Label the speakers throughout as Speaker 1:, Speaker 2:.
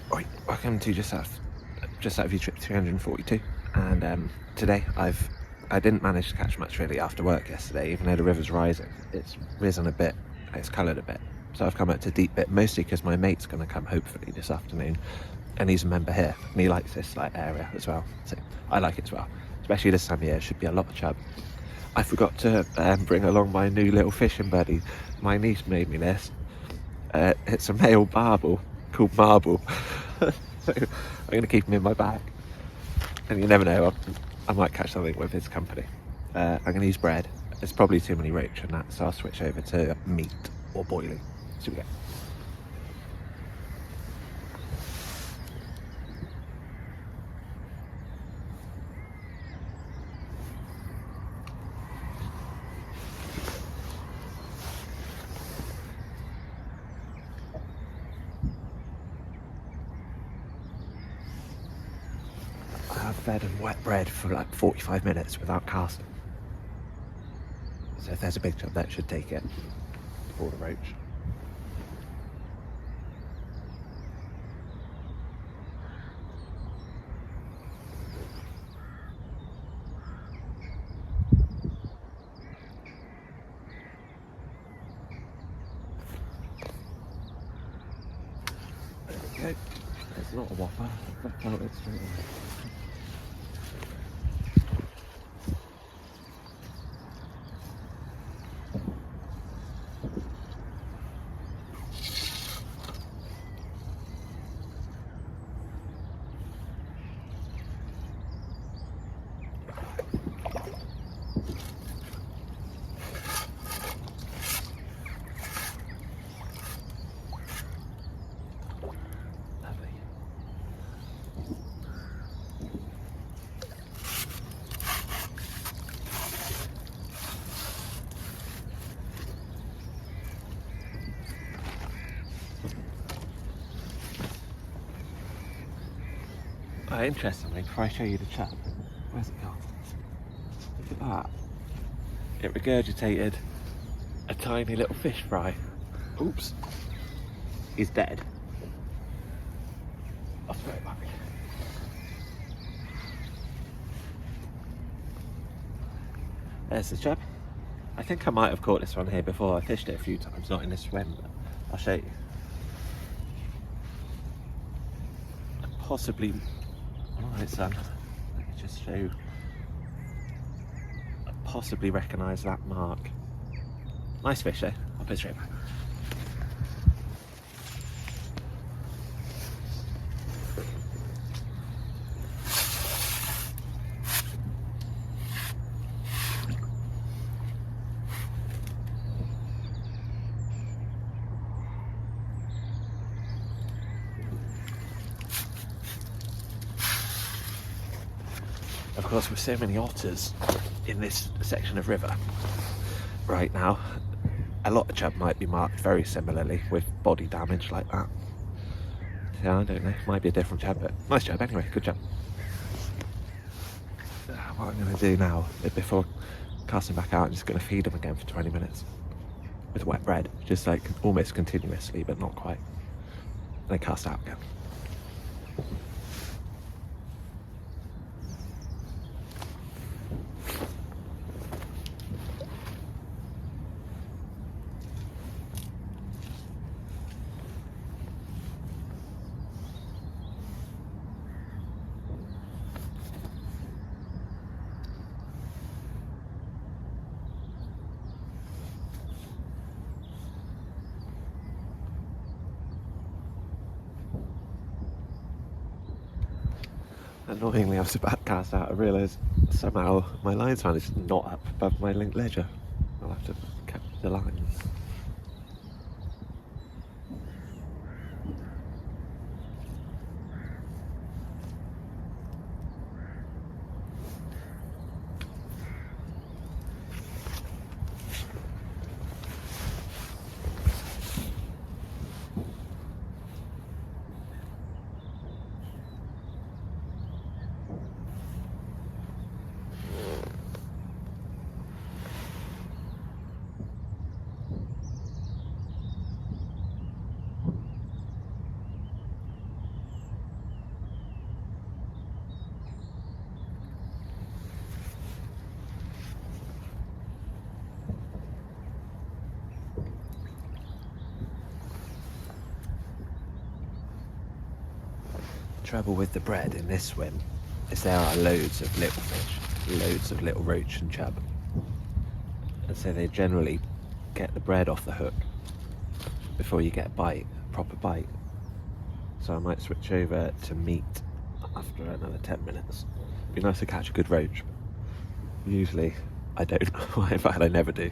Speaker 1: Right, welcome to just out of your trip 342. And today I didn't manage to catch much really after work yesterday, even though the river's rising. It's risen a bit, it's coloured a bit. So I've come out to deep bit, mostly because my mate's going to come hopefully this afternoon, and he's a member here, and he likes this area as well. So I like it as well, especially this time of year. It should be a lot of chub. I forgot to bring along my new little fishing buddy. My niece made me this. It's a male barbel called Marble. So I'm going to keep him in my bag, and you never know, I might catch something with his company. I'm going to use bread. There's probably too many roach in that, so I'll switch over to meat or boiling. See what we get. I've fed and wet bread for like 45 minutes without casting. So if there's a big chub, that should take it for the roach. There we go. It's not a whopper. I felt it straight away. Lovely. Interestingly, before I show you the chub, where's it gone? Look at that. It regurgitated a tiny little fish fry. Oops. He's dead. I'll throw it back. There's the chub. I think I might have caught this one here before. I fished it a few times, not in this swim, but I'll show you. Possibly. Alright, son. Let me just show. I possibly recognise that mark. Nice fish though. I'll put it straight back. Of course, with so many otters in this section of river right now, a lot of chub might be marked very similarly with body damage like that. Yeah, I don't know, might be a different chub, but nice chub anyway, good job. What I'm going to do now, before casting back out, I'm just going to feed them again for 20 minutes with wet bread, just like almost continuously, but not quite. And then cast out again. Annoyingly, I was about to cast out. I realised somehow my line span is not up above my linked ledger. I'll have to cap the lines. trouble with the bread in this swim is there are loads of little fish, loads of little roach and chub. And so they generally get the bread off the hook before you get a proper bite. So I might switch over to meat after another 10 minutes. It'd be nice to catch a good roach. Usually I don't. In fact, I never do.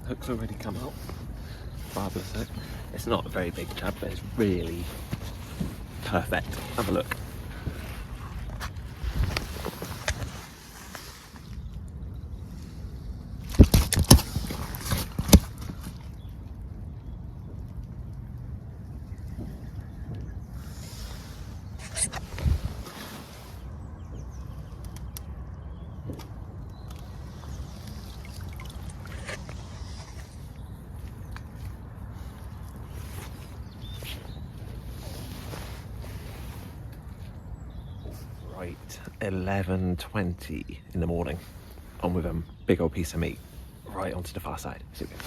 Speaker 1: Hook's already come out. Marvellous hook. It's not a very big chub, but it's really perfect. Have a look. Right, 11:20 in the morning. On with a big old piece of meat. Right onto the far side. Here we go.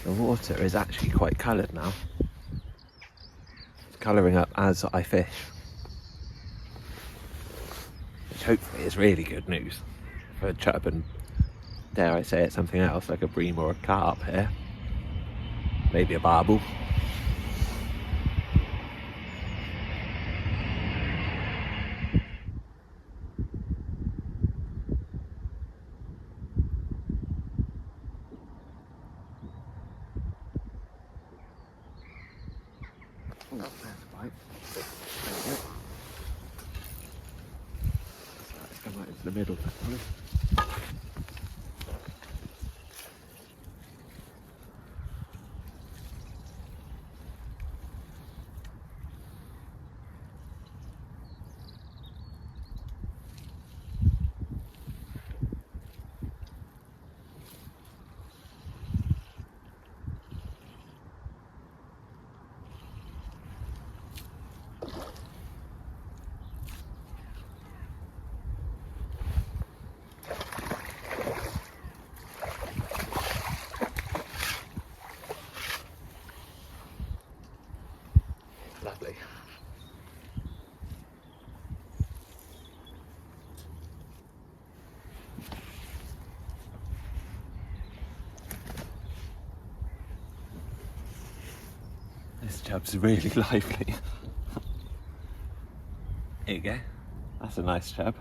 Speaker 1: The water is actually quite coloured now. It's colouring up as I fish. Which hopefully is really good news for a chub and, dare I say it, something else like a bream or a carp here. Maybe a barbel. Oh, there's a bite. There we go. So let's come right into the middle. Lovely. This chub's really lively. There you go. That's a nice chub.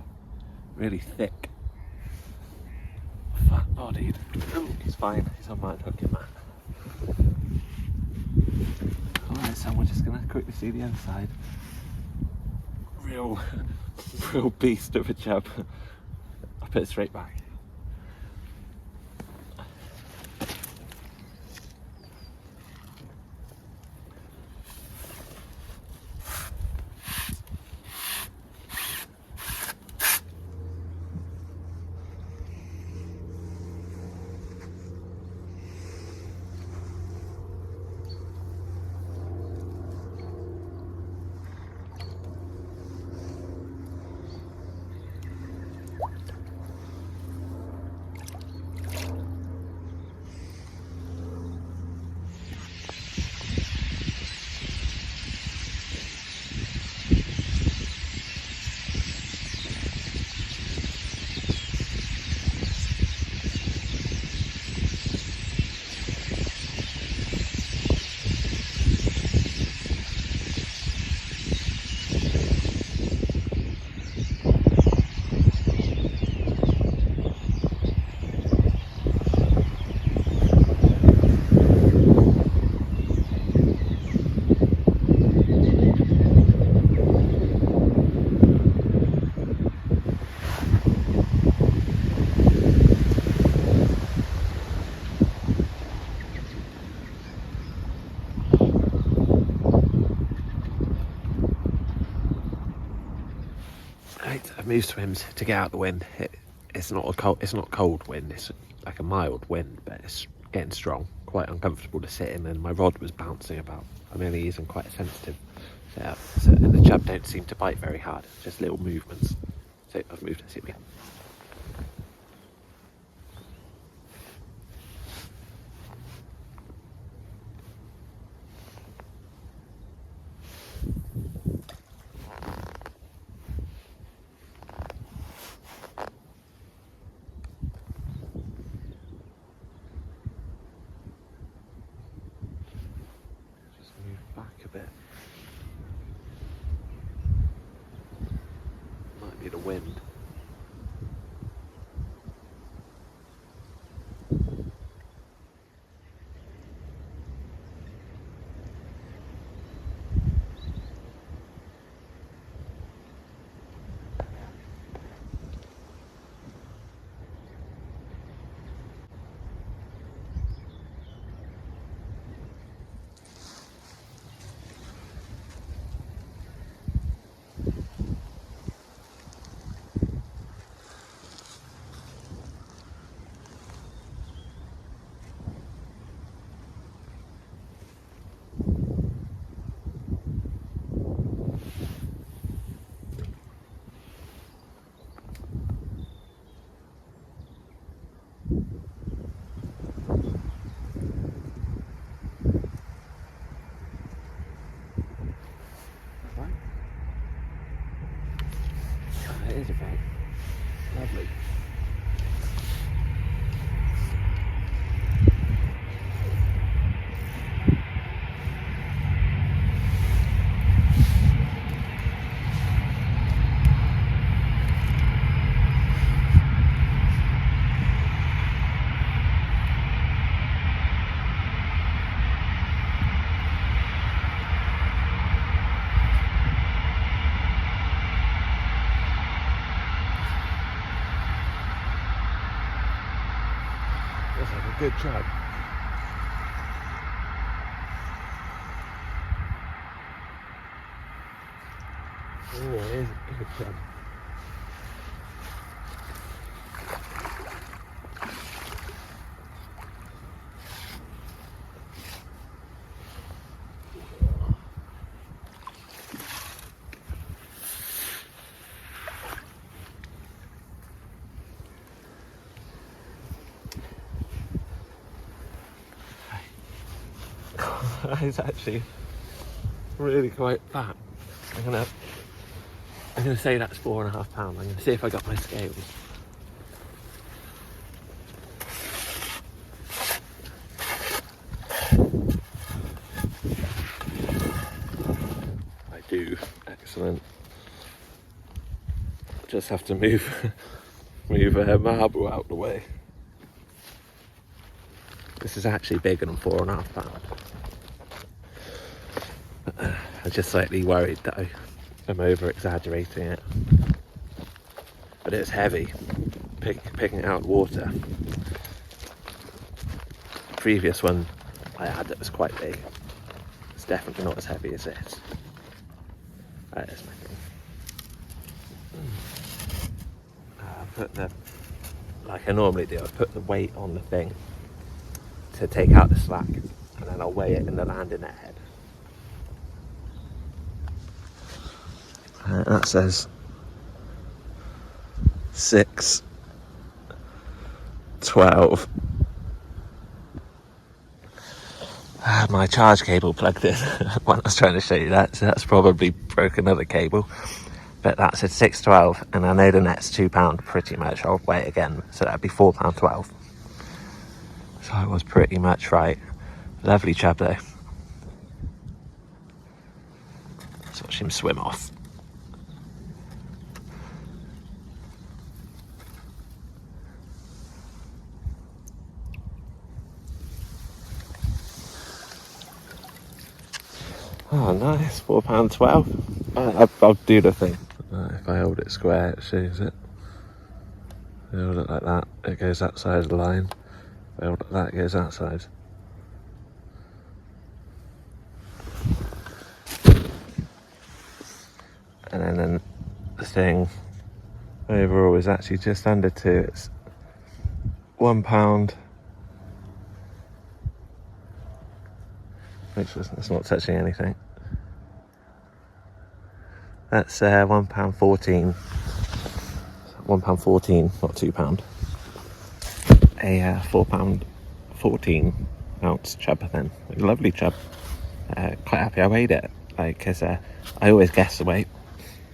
Speaker 1: Really thick. Fat bodied. Ooh, he's fine. He's on my hooking mat. Alright, so we're just gonna quickly see the other side. Real beast of a chub. I'll put it straight back. I've moved swims to get out the wind. It's not cold wind, it's like a mild wind, but it's getting strong, quite uncomfortable to sit in, and my rod was bouncing about. I'm only using quite a sensitive setup, and the chub don't seem to bite very hard, just little movements. So I've moved to sit me. Back a bit. Might be the wind. It is about lovely. Looks like a good chub. Oh, it is a good chub. It's actually really quite fat. I'm gonna say that's 4.5 pounds. I'm gonna see if I got my scales. I do. Excellent. Just have to move marble out the way. This is actually bigger than 4.5 pounds. I'm just slightly worried that I'm over exaggerating it. But it's heavy. Picking it out of water. The previous one I had that was quite big. It's definitely not as heavy as this. That is my thing. I put like I normally do, I put the weight on the thing to take out the slack, and then I'll weigh it in the landing net head. That says 6.12. I had my charge cable plugged in when I was trying to show you that, so that's probably broke another cable. But that said 6.12, and I know the net's £2 pretty much. I'll weigh it again, so that'd be £4.12. So I was pretty much right. Lovely chub though. Let's watch him swim off. Oh nice, £4.12. I'll do the thing. If I hold it square, it shows it. If I hold it like that, it goes that side of the line. If I hold it like that, it goes that side. And then the thing overall is actually just under 2. It's £1. Which it's not touching anything. That's £1.14. £1.14, not £2. A £4.14 ounce chub then. A lovely chub. Quite happy I weighed it. Because I always guess the weight.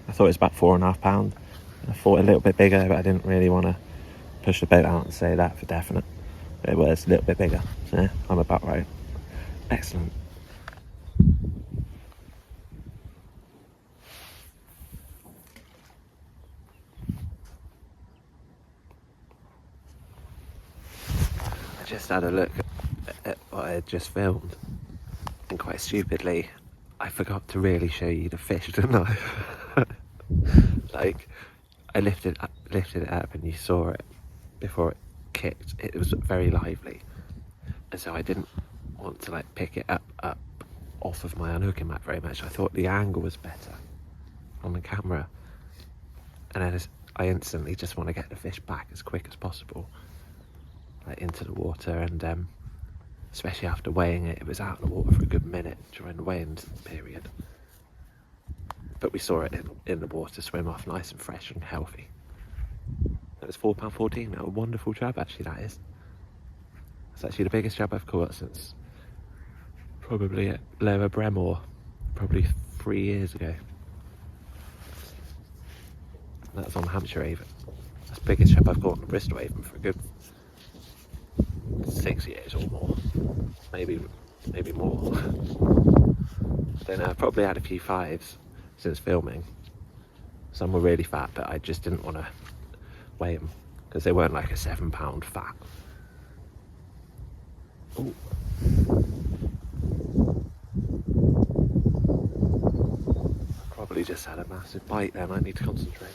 Speaker 1: I thought it was about 4.5 pounds. I thought a little bit bigger, but I didn't really want to push the boat out and say that for definite. But it was a little bit bigger. So yeah, I'm about right. Excellent. I just had a look at what I had just filmed, and quite stupidly, I forgot to really show you the fish, didn't I? Like, I lifted it up and you saw it before it kicked. It was very lively, and so I didn't want to like pick it up off of my unhooking mat very much. I thought the angle was better on the camera, and then I instantly just want to get the fish back as quick as possible, like into the water. And especially after weighing it, it was out of the water for a good minute during the weighing period. But we saw it in the water swim off nice and fresh and healthy. It was £4.14. A wonderful chub, actually, that is. It's actually the biggest chub I've caught since probably at Lower Bremore, probably 3 years ago. That's on Hampshire Avon. That's the biggest chub I've caught on Bristol Avon for a good 6 years or more. Maybe more. I don't know, I've probably had a few 5s since filming. Some were really fat, but I just didn't want to weigh them because they weren't like a £7 fat. Ooh. Probably just had a massive bite then. I need to concentrate.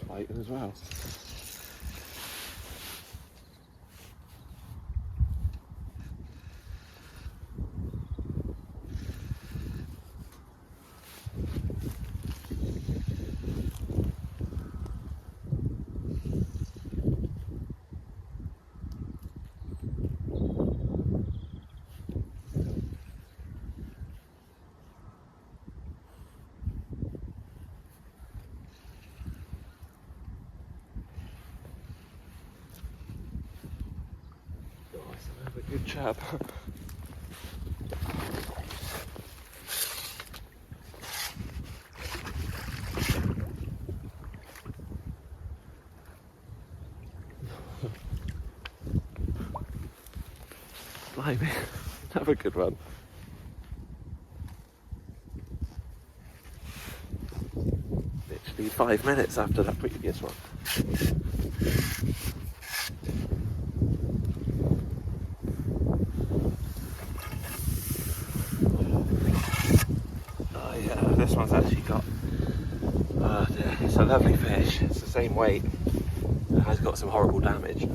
Speaker 1: Fighting as well. Good chub. Blimey, have a good one. Literally 5 minutes after that previous one. Oh yeah, this one's actually got, oh dear, it's a lovely fish. It's the same weight. It has got some horrible damage.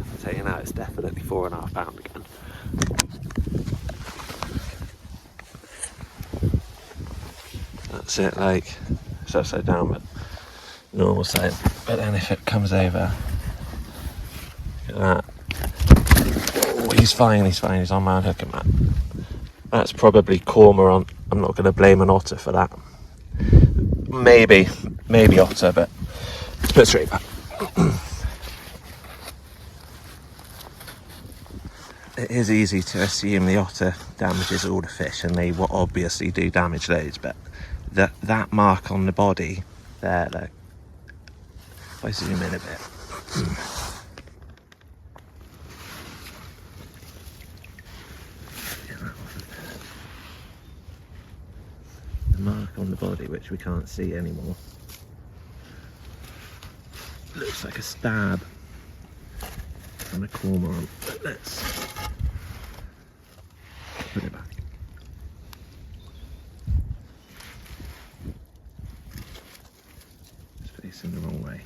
Speaker 1: I'll tell you now, it's definitely 4.5 pound again. That's it, like, it's upside down, but normal side. But then if it comes over, look at that. Oh, he's fine, he's on my hook and that. That's probably cormorant. I'm not going to blame an otter for that. Maybe otter, but let's put it straight back. It is easy to assume the otter damages all the fish, and they will obviously do damage loads, but that mark on the body there, look, if I zoom in a bit, the mark on the body, which we can't see anymore, looks like a stab on a cormorant. But let's put it back. It's facing the wrong way.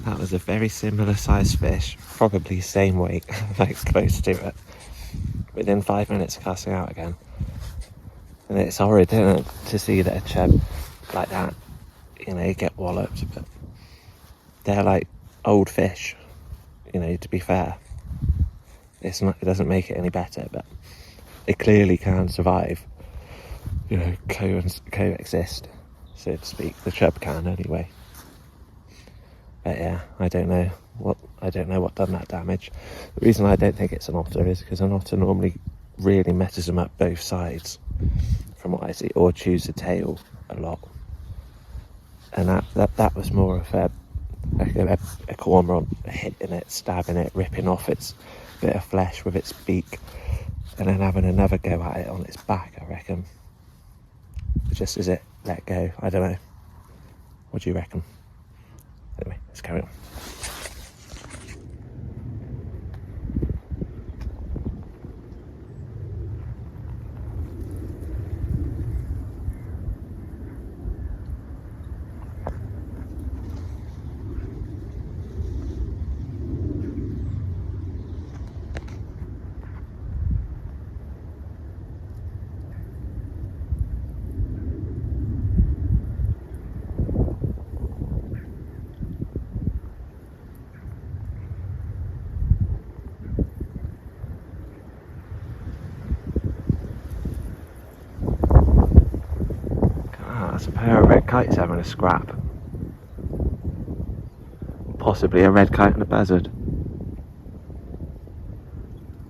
Speaker 1: That was a very similar sized fish, probably same weight, like close to it. Within 5 minutes casting out again. And it's horrid, isn't it, to see that a chub like that, you know, get walloped, but they're like old fish, you know, to be fair. It doesn't make it any better, but they clearly can survive, you know, coexist, so to speak. The chub can anyway. But yeah, I don't know what done that damage. The reason I don't think it's an otter is because an otter normally really messes them up both sides, from what I see, or chews the tail a lot. And that was more of a cormorant hitting it, stabbing it, ripping off its bit of flesh with its beak, and then having another go at it on its back, I reckon. Just as it let go, I don't know. What do you reckon? Anyway, let's carry on. That's a pair of red kites having a scrap. Possibly a red kite and a buzzard.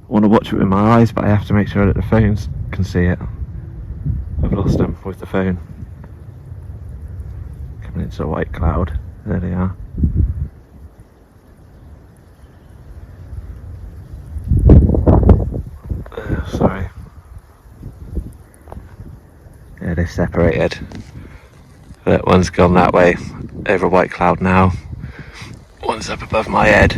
Speaker 1: I want to watch it with my eyes, but I have to make sure that the phones can see it. I've lost them with the phone. Coming into a white cloud. There they are. Sorry. Yeah, they separated. That one's gone that way, over a white cloud now. One's up above my head.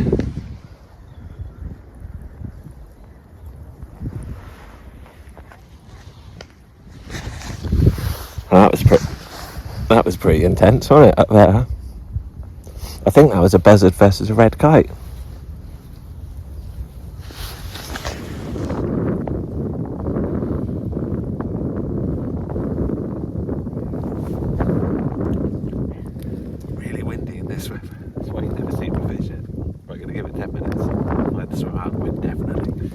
Speaker 1: Well, that was pretty intense, wasn't it, up there? I think that was a buzzard versus a red kite. Really windy in this swim. That's why you never see me fish it. We're going to give it 10 minutes. Find the swim out of the wind, definitely.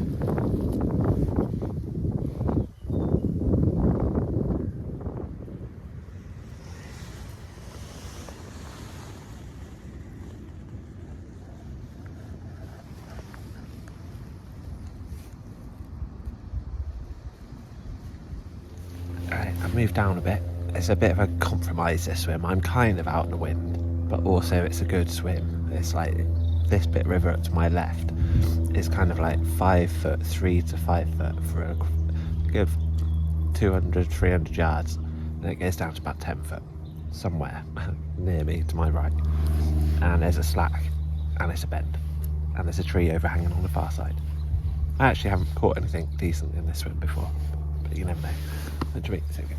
Speaker 1: Alright, I've moved down a bit. It's a bit of a compromise, this swim. I'm kind of out in the wind, but also it's a good swim. It's like this bit river to my left is kind of like 5 foot, 3 to 5 foot for a good 200, 300 yards. And it goes down to about 10 foot, somewhere near me to my right. And there's a slack, and it's a bend, and there's a tree overhanging on the far side. I actually haven't caught anything decent in this swim before, but you never know. What do you mean? It's okay.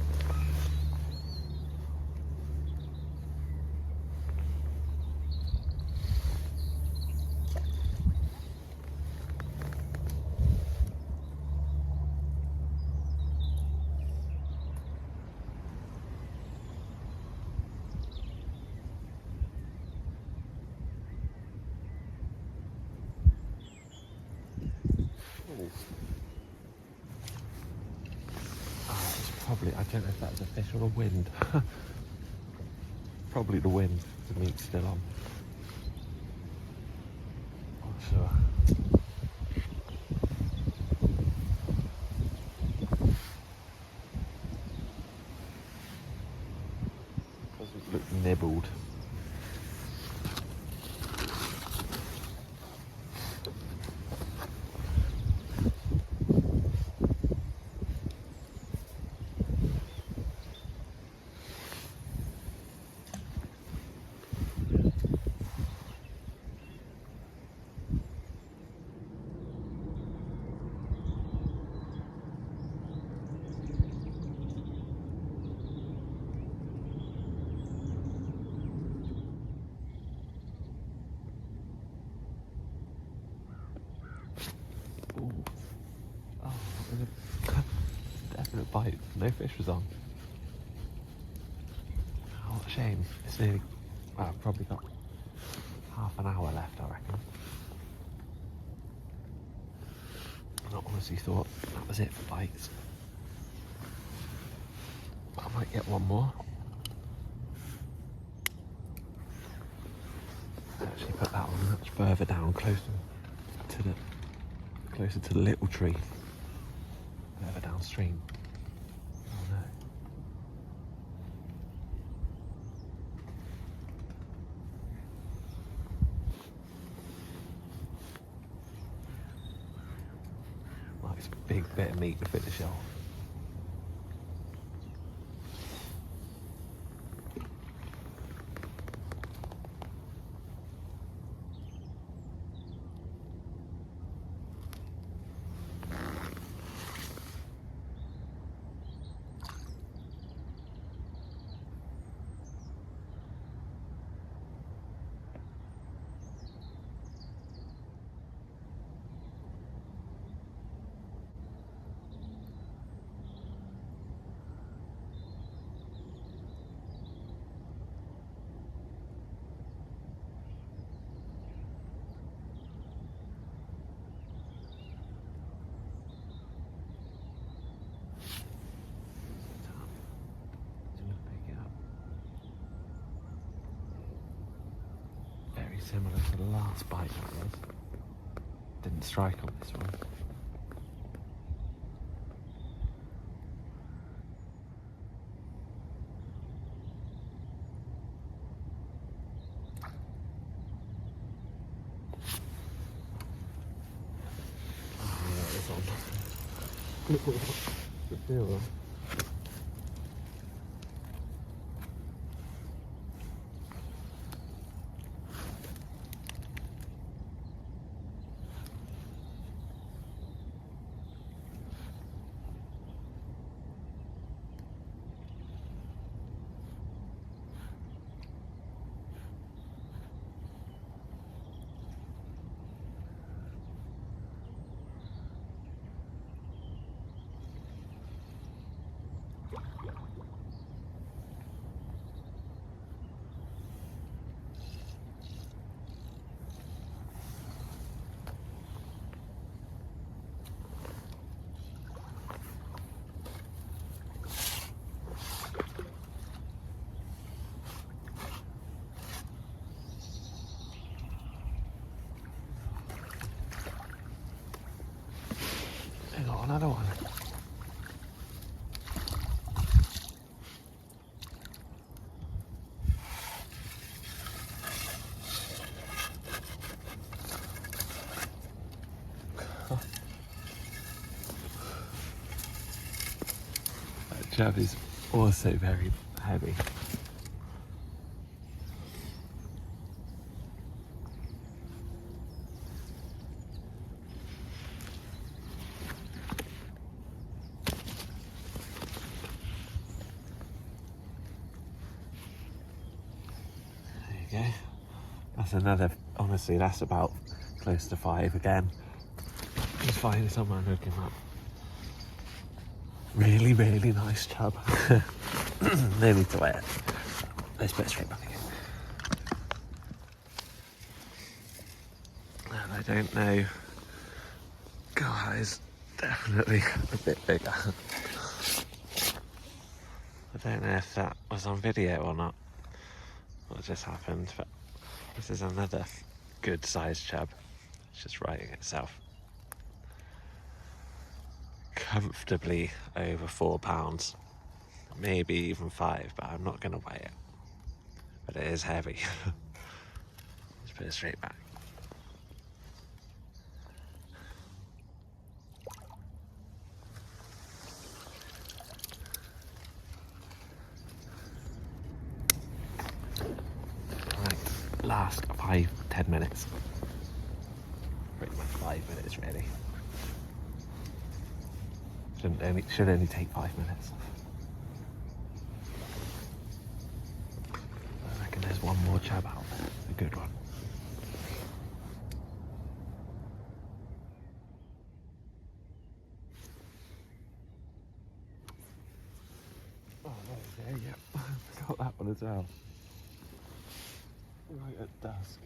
Speaker 1: Probably, I don't know if that's a fish or a wind. Probably the wind, the meat's still on. Not sure. Doesn't look nibbled. Ooh. Oh, that was a definite bite. No fish was on. Oh, what a shame. It's nearly, well, I've probably got half an hour left, I reckon. I honestly thought that was it for bites. But I might get one more. Actually put that one much further down, closer to the little tree. Further downstream. Oh no. Nice big bit of meat to finish off. Similar to the last bite that was. Didn't strike on this one. Oh yeah, it's on. Good feel though. another one. That chub is also very heavy. There you go. That's another, honestly, that's about close to 5 again. Just finding someone hooking up. Really, really nice chub. No need to weigh it. Let's put it straight back again. And I don't know. God, that is definitely a bit bigger. I don't know if that was on video or not, what just happened, but this is another good sized chub. It's just righting itself. Comfortably over 4 pounds, maybe even 5, but I'm not going to weigh it. But it is heavy. Let's put it straight back. Right, last 5-10 minutes. Pretty much 5 minutes really. Should only take 5 minutes. I reckon there's one more chub out there, a good one. Oh, there you go, yeah. I got that one as well. Right at dusk.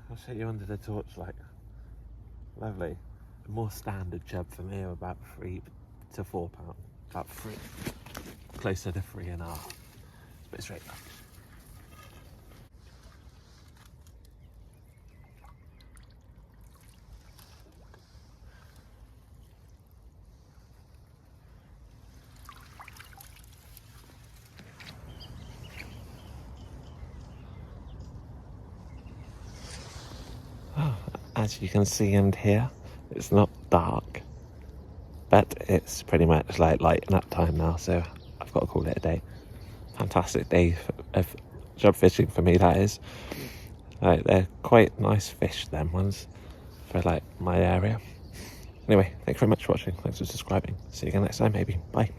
Speaker 1: I'll set you under the torchlight. Lovely. A more standard chub for me are about 3 to 4 pounds. About 3. Closer to 3.5. Let's put it straight back. As you can see and hear, it's not dark, but it's pretty much like lighting up time now, so I've got to call it a day. Fantastic day of chub fishing for me, that is. Like, they're quite nice fish, them ones, for like my area. Anyway, thanks very much for watching, thanks for subscribing. See you again next time maybe, bye.